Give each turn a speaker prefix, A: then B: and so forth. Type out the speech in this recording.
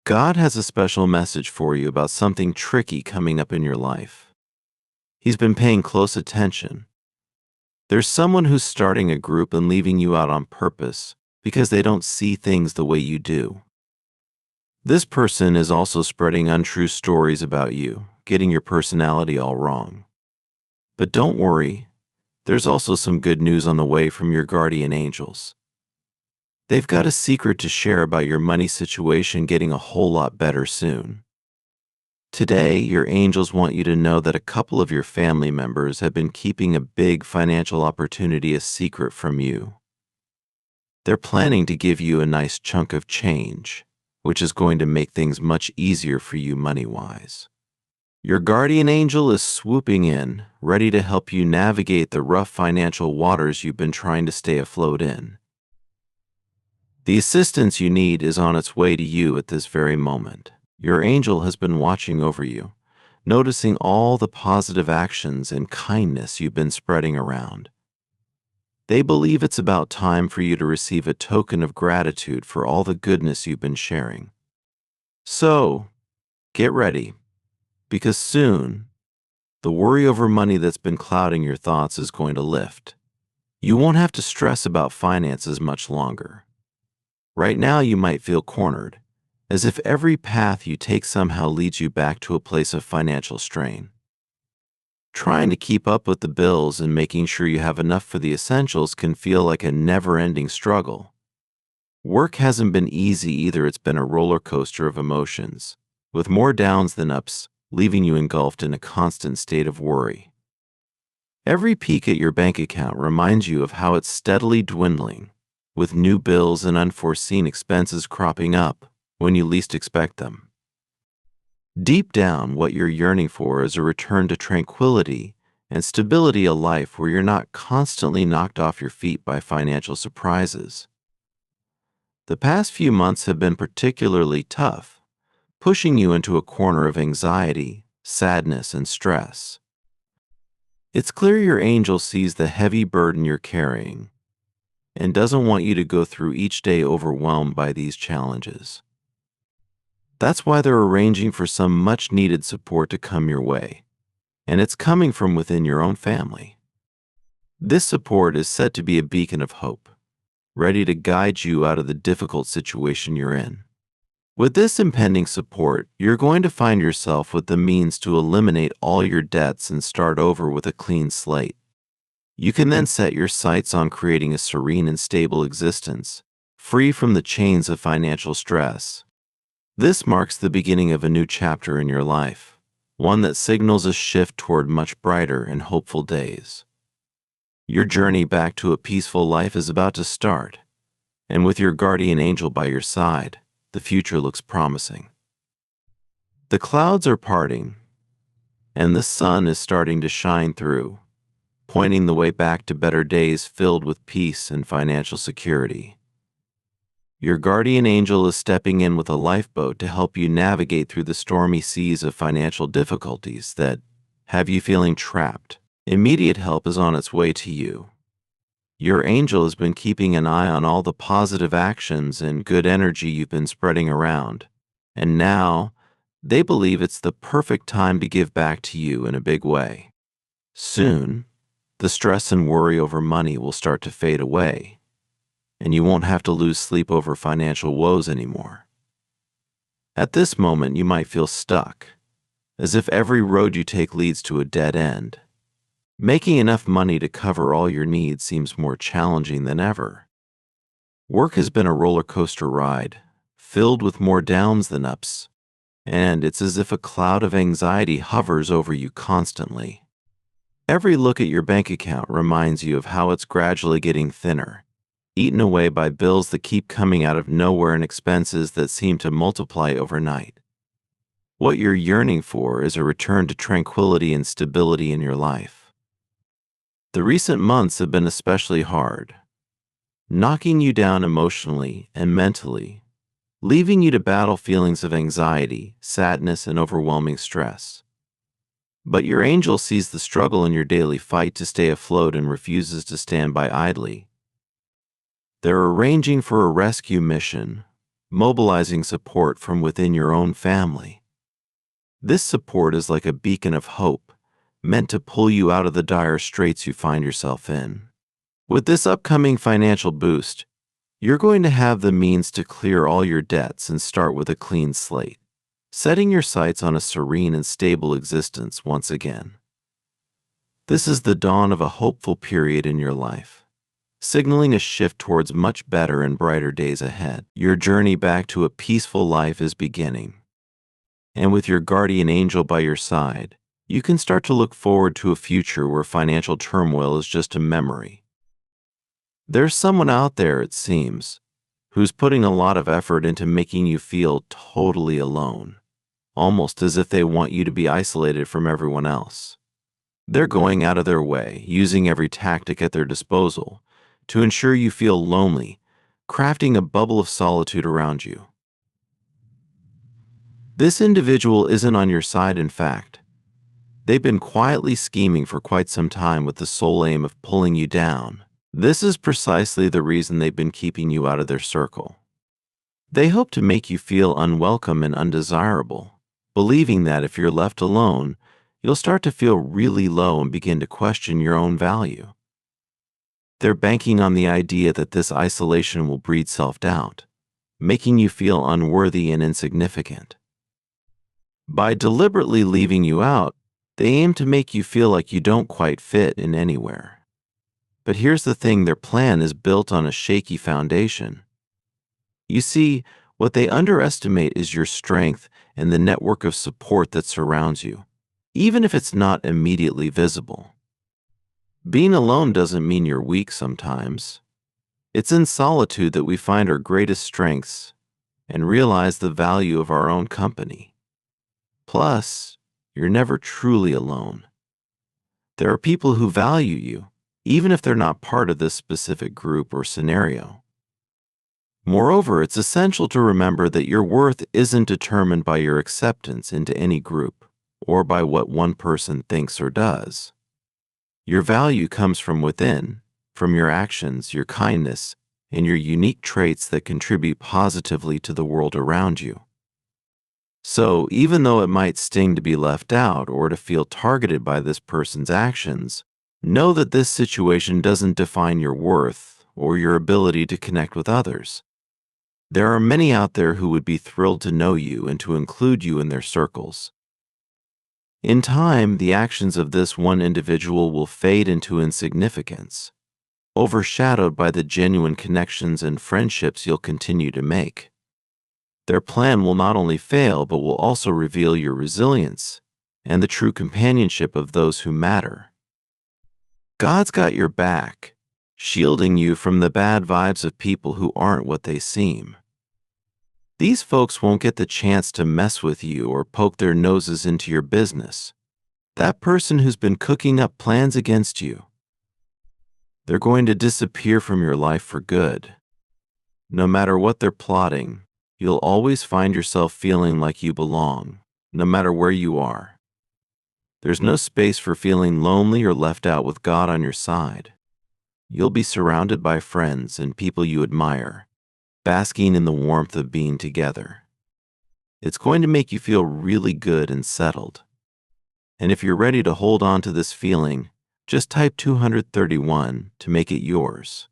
A: God has a special message for you about something tricky coming up in your life. He's been paying close attention. There's someone who's starting a group and leaving you out on purpose because they don't see things the way you do. This person is also spreading untrue stories about you, getting your personality all wrong. But don't worry, there's also some good news on the way from your guardian angels. They've got a secret to share about your money situation getting a whole lot better soon. Today, your angels want you to know that a couple of your family members have been keeping a big financial opportunity a secret from you. They're planning to give you a nice chunk of change, which is going to make things much easier for you money-wise. Your guardian angel is swooping in, ready to help you navigate the rough financial waters you've been trying to stay afloat in. The assistance you need is on its way to you at this very moment. Your angel has been watching over you, noticing all the positive actions and kindness you've been spreading around. They believe it's about time for you to receive a token of gratitude for all the goodness you've been sharing. So, get ready, because soon, the worry over money that's been clouding your thoughts is going to lift. You won't have to stress about finances much longer. Right now, you might feel cornered, as if every path you take somehow leads you back to a place of financial strain. Trying to keep up with the bills and making sure you have enough for the essentials can feel like a never-ending struggle. Work hasn't been easy either. It's been a roller coaster of emotions, with more downs than ups, leaving you engulfed in a constant state of worry. Every peek at your bank account reminds you of how it's steadily dwindling, with new bills and unforeseen expenses cropping up when you least expect them. Deep down, what you're yearning for is a return to tranquility and stability, a life where you're not constantly knocked off your feet by financial surprises. The past few months have been particularly tough, pushing you into a corner of anxiety, sadness, and stress. It's clear your angel sees the heavy burden you're carrying and doesn't want you to go through each day overwhelmed by these challenges. That's why they're arranging for some much-needed support to come your way, and it's coming from within your own family. This support is set to be a beacon of hope, ready to guide you out of the difficult situation you're in. With this impending support, you're going to find yourself with the means to eliminate all your debts and start over with a clean slate. You can then set your sights on creating a serene and stable existence, free from the chains of financial stress. This marks the beginning of a new chapter in your life, one that signals a shift toward much brighter and hopeful days. Your journey back to a peaceful life is about to start, and with your guardian angel by your side, the future looks promising. The clouds are parting, and the sun is starting to shine through, pointing the way back to better days filled with peace and financial security. Your guardian angel is stepping in with a lifeboat to help you navigate through the stormy seas of financial difficulties that have you feeling trapped. Immediate help is on its way to you. Your angel has been keeping an eye on all the positive actions and good energy you've been spreading around, and now they believe it's the perfect time to give back to you in a big way. Soon, the stress and worry over money will start to fade away, and you won't have to lose sleep over financial woes anymore. At this moment, you might feel stuck, as if every road you take leads to a dead end. Making enough money to cover all your needs seems more challenging than ever. Work has been a roller coaster ride, filled with more downs than ups, and it's as if a cloud of anxiety hovers over you constantly. Every look at your bank account reminds you of how it's gradually getting thinner, eaten away by bills that keep coming out of nowhere and expenses that seem to multiply overnight. What you're yearning for is a return to tranquility and stability in your life. The recent months have been especially hard, knocking you down emotionally and mentally, leaving you to battle feelings of anxiety, sadness, and overwhelming stress. But your angel sees the struggle in your daily fight to stay afloat and refuses to stand by idly. They're arranging for a rescue mission, mobilizing support from within your own family. This support is like a beacon of hope, meant to pull you out of the dire straits you find yourself in. With this upcoming financial boost, you're going to have the means to clear all your debts and start with a clean slate, setting your sights on a serene and stable existence once again. This is the dawn of a hopeful period in your life, signaling a shift towards much better and brighter days ahead. Your journey back to a peaceful life is beginning. And with your guardian angel by your side, you can start to look forward to a future where financial turmoil is just a memory. There's someone out there, it seems, who's putting a lot of effort into making you feel totally alone, almost as if they want you to be isolated from everyone else. They're going out of their way, using every tactic at their disposal to ensure you feel lonely, crafting a bubble of solitude around you. This individual isn't on your side, in fact. They've been quietly scheming for quite some time with the sole aim of pulling you down. This is precisely the reason they've been keeping you out of their circle. They hope to make you feel unwelcome and undesirable, believing that if you're left alone, you'll start to feel really low and begin to question your own value. They're banking on the idea that this isolation will breed self-doubt, making you feel unworthy and insignificant. By deliberately leaving you out, they aim to make you feel like you don't quite fit in anywhere. But here's the thing, their plan is built on a shaky foundation. You see, what they underestimate is your strength and the network of support that surrounds you, even if it's not immediately visible. Being alone doesn't mean you're weak sometimes. It's in solitude that we find our greatest strengths and realize the value of our own company. Plus, you're never truly alone. There are people who value you, even if they're not part of this specific group or scenario. Moreover, it's essential to remember that your worth isn't determined by your acceptance into any group or by what one person thinks or does. Your value comes from within, from your actions, your kindness, and your unique traits that contribute positively to the world around you. So, even though it might sting to be left out or to feel targeted by this person's actions, know that this situation doesn't define your worth or your ability to connect with others. There are many out there who would be thrilled to know you and to include you in their circles. In time, the actions of this one individual will fade into insignificance, overshadowed by the genuine connections and friendships you'll continue to make. Their plan will not only fail, but will also reveal your resilience and the true companionship of those who matter. God's got your back, shielding you from the bad vibes of people who aren't what they seem. These folks won't get the chance to mess with you or poke their noses into your business. That person who's been cooking up plans against you, they're going to disappear from your life for good. No matter what they're plotting, you'll always find yourself feeling like you belong, no matter where you are. There's no space for feeling lonely or left out with God on your side. You'll be surrounded by friends and people you admire, basking in the warmth of being together. It's going to make you feel really good and settled. And if you're ready to hold on to this feeling, just type 231 to make it yours.